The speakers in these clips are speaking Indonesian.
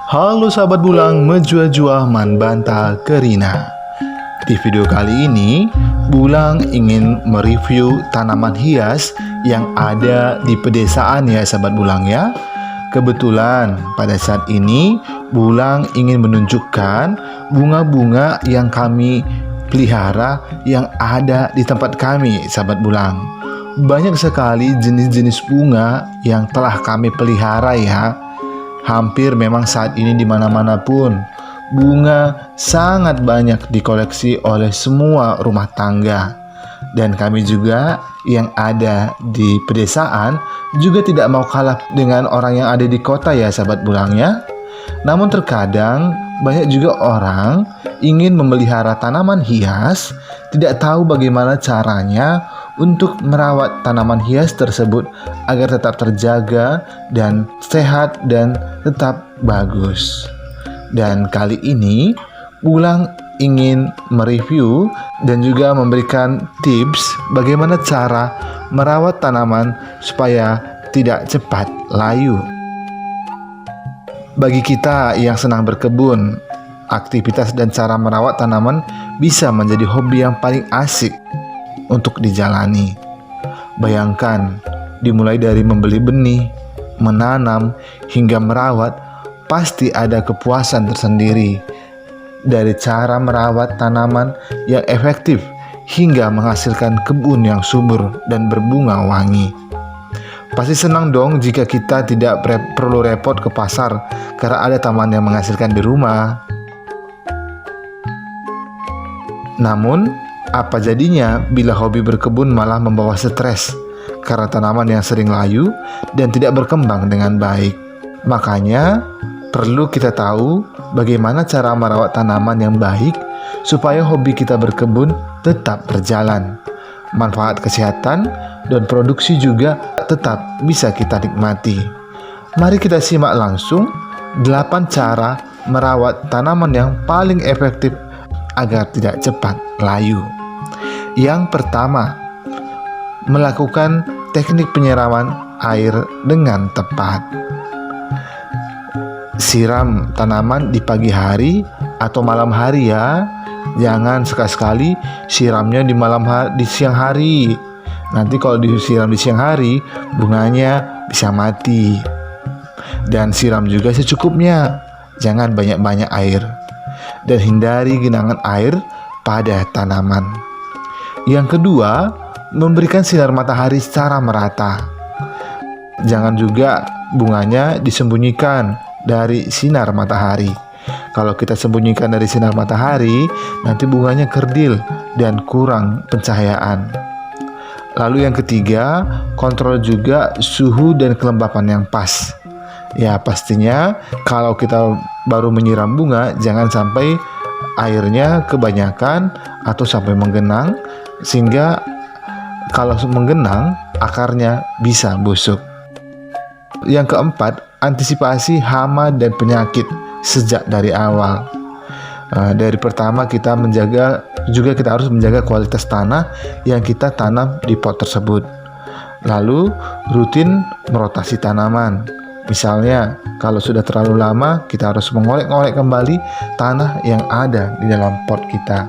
Halo sahabat Bulang, menjua-jua man banta kerina. Di video kali ini, Bulang ingin mereview tanaman hias yang ada di pedesaan ya sahabat Bulang ya. Kebetulan pada saat ini Bulang ingin menunjukkan bunga-bunga yang kami pelihara yang ada di tempat kami sahabat Bulang. Banyak sekali jenis-jenis bunga yang telah kami pelihara ya. Hampir memang saat ini di mana-mana pun bunga sangat banyak dikoleksi oleh semua rumah tangga. Dan kami juga yang ada di pedesaan juga tidak mau kalah dengan orang yang ada di kota ya sahabat Bulang ya. Namun terkadang banyak juga orang ingin memelihara tanaman hias, tidak tahu bagaimana caranya untuk merawat tanaman hias tersebut agar tetap terjaga dan sehat dan tetap bagus. Dan kali ini Bulang ingin mereview dan juga memberikan tips bagaimana cara merawat tanaman supaya tidak cepat layu. Bagi kita yang senang berkebun, aktivitas dan cara merawat tanaman bisa menjadi hobi yang paling asik untuk dijalani. Bayangkan, dimulai dari membeli benih, menanam, hingga merawat, pasti ada kepuasan tersendiri. Dari cara merawat tanaman yang efektif hingga menghasilkan kebun yang subur dan berbunga wangi. Pasti senang dong jika kita tidak perlu repot ke pasar karena ada taman yang menghasilkan di rumah. Namun, apa jadinya bila hobi berkebun malah membawa stres karena tanaman yang sering layu dan tidak berkembang dengan baik? Makanya, perlu kita tahu bagaimana cara merawat tanaman yang baik supaya hobi kita berkebun tetap berjalan. Manfaat kesehatan dan produksi juga tetap bisa kita nikmati. Mari kita simak langsung 8 cara merawat tanaman yang paling efektif agar tidak cepat layu. Yang pertama, melakukan teknik penyiraman air dengan tepat. Siram tanaman di pagi hari atau malam hari ya. Jangan sekali-sekali siramnya di siang hari. Nanti kalau disiram di siang hari, bunganya bisa mati. Dan siram juga secukupnya. Jangan banyak-banyak air. Dan hindari genangan air pada tanaman. Yang kedua, memberikan sinar matahari secara merata. Jangan juga bunganya disembunyikan dari sinar matahari. Kalau kita sembunyikan dari sinar matahari, nanti bunganya kerdil dan kurang pencahayaan. Lalu yang ketiga, kontrol juga suhu dan kelembapan yang pas. Ya pastinya kalau kita baru menyiram bunga, jangan sampai airnya kebanyakan atau sampai menggenang, sehingga kalau menggenang akarnya bisa busuk. Yang keempat, antisipasi hama dan penyakit sejak dari awal. Dari pertama kita harus menjaga kualitas tanah yang kita tanam di pot tersebut. Lalu rutin merotasi tanaman. Misalnya kalau sudah terlalu lama, kita harus mengolek-ngolek kembali tanah yang ada di dalam pot kita.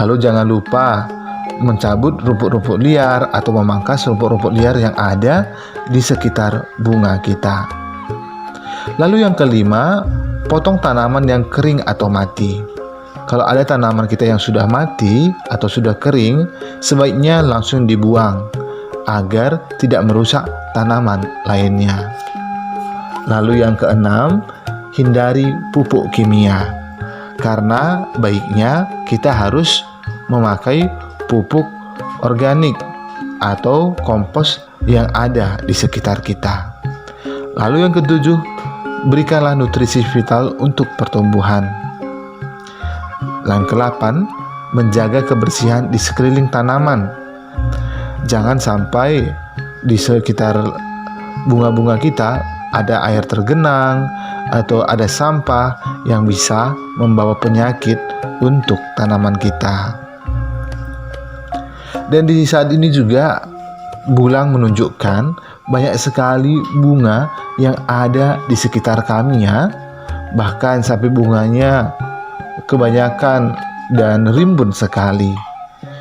Lalu jangan lupa mencabut rumput-rumput liar atau memangkas rumput-rumput liar yang ada di sekitar bunga kita. Lalu yang kelima, potong tanaman yang kering atau mati. Kalau ada tanaman kita yang sudah mati atau sudah kering, sebaiknya langsung dibuang agar tidak merusak tanaman lainnya. Lalu yang keenam, hindari pupuk kimia. Karena baiknya kita harus memakai pupuk organik atau kompos yang ada di sekitar kita. Lalu yang ketujuh, berikanlah nutrisi vital untuk pertumbuhan. Yang kedelapan, menjaga kebersihan di sekeliling tanaman. Jangan sampai di sekitar bunga-bunga kita ada air tergenang atau ada sampah yang bisa membawa penyakit untuk tanaman kita. Dan di saat ini juga Bulang menunjukkan banyak sekali bunga yang ada di sekitar kami ya. Bahkan sampai bunganya kebanyakan dan rimbun sekali.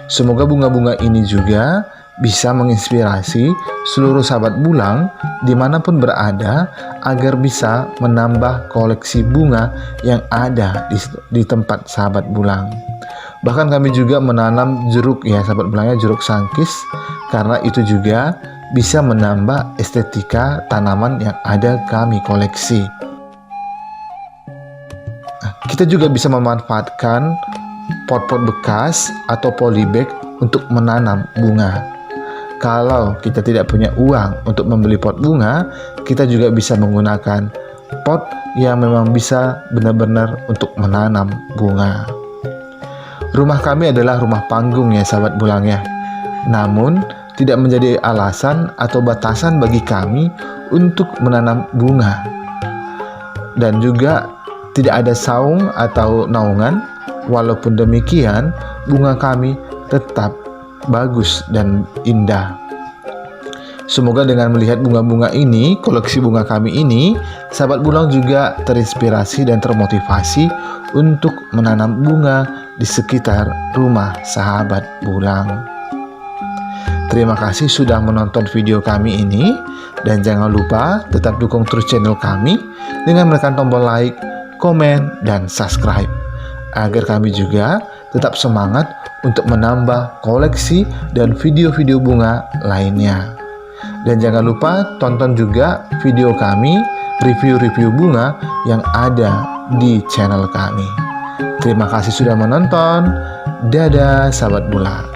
Semoga bunga-bunga ini juga bisa menginspirasi seluruh sahabat bulang dimanapun berada agar bisa menambah koleksi bunga yang ada di tempat sahabat bulang. Bahkan kami juga menanam jeruk ya sahabat bulangnya, jeruk sangkis, karena itu juga bisa menambah estetika tanaman yang ada kami koleksi. Kita juga bisa memanfaatkan pot-pot bekas atau polybag untuk menanam bunga. Kalau kita tidak punya uang untuk membeli pot bunga, kita juga bisa menggunakan pot yang memang bisa benar-benar untuk menanam bunga. Rumah kami adalah rumah panggung ya sahabat bulang ya. Namun tidak menjadi alasan atau batasan bagi kami untuk menanam bunga. Dan juga tidak ada saung atau naungan. Walaupun demikian, bunga kami tetap bagus dan indah. Semoga dengan melihat bunga-bunga ini, koleksi bunga kami ini, sahabat bulang juga terinspirasi dan termotivasi untuk menanam bunga di sekitar rumah sahabat bulang. Terima kasih sudah menonton video kami ini, dan jangan lupa tetap dukung terus channel kami dengan menekan tombol like, komen, dan subscribe agar kami juga tetap semangat untuk menambah koleksi dan video-video bunga lainnya. Dan jangan lupa tonton juga video kami review-review bunga yang ada di channel kami. Terima kasih sudah menonton. Dadah sahabat bulang.